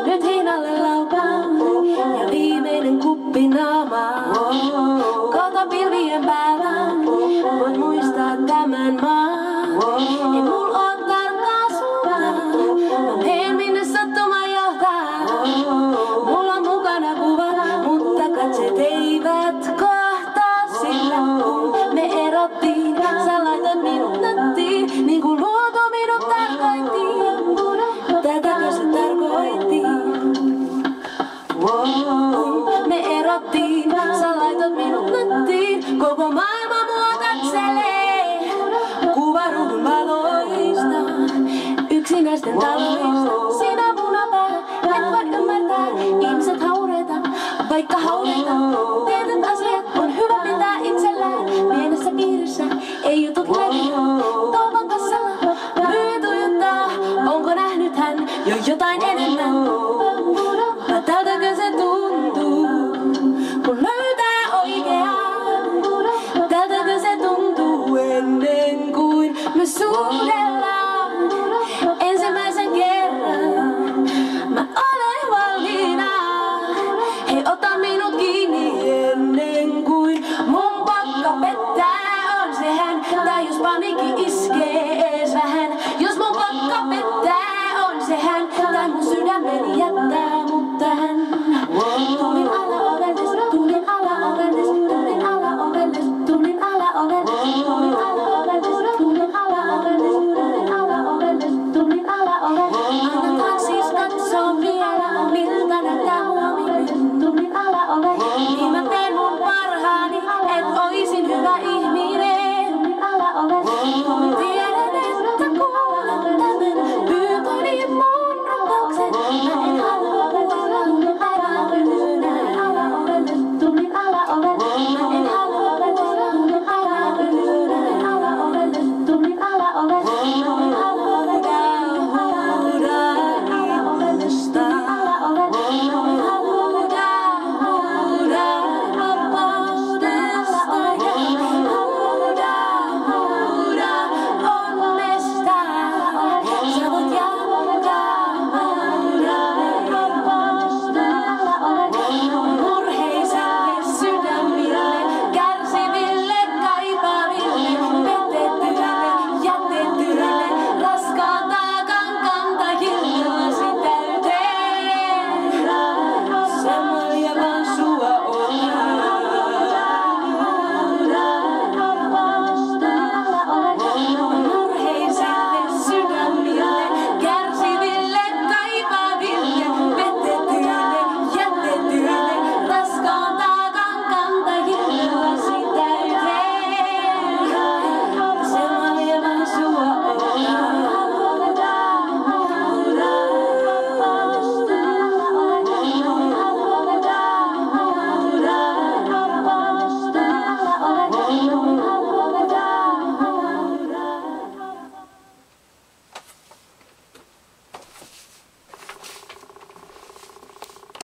Nyt hinnalle lautaan ja viimeinen kuppi naamaa. Koko pilvien päältä voit muistaa tämän maan. Ei mul oo tarkkaa suuntaa, mä meen minne sattuma johtaa. Mulla on mukana kuva, mutta katseet eivät kohtaa. Sillä kun me erottiin, sä laitoit minut nettiin, niin kuin luonto minut tarkoitti. Tätäkö se tarkoitti? Me erottiin, sä laitot minut nettiin. Koko maailma mua katselee. Kuvaruudun valoista, yksinäisten taloista. Sinä munapää, et voi ymmärtää. Ihmiset haureita, vaikka haureita. Tietyt asiat on hyvä pitää itsellään. Pienessä piirissä ei jutut läpi. Kaupan kassalla myyjä tuijottaa. Onko nähnyt hän jo jotain enemmän? Vai tältäkö se tuntuu, kun löytää oikean? Tältäkö se tuntuu ennen kuin me suudellaan?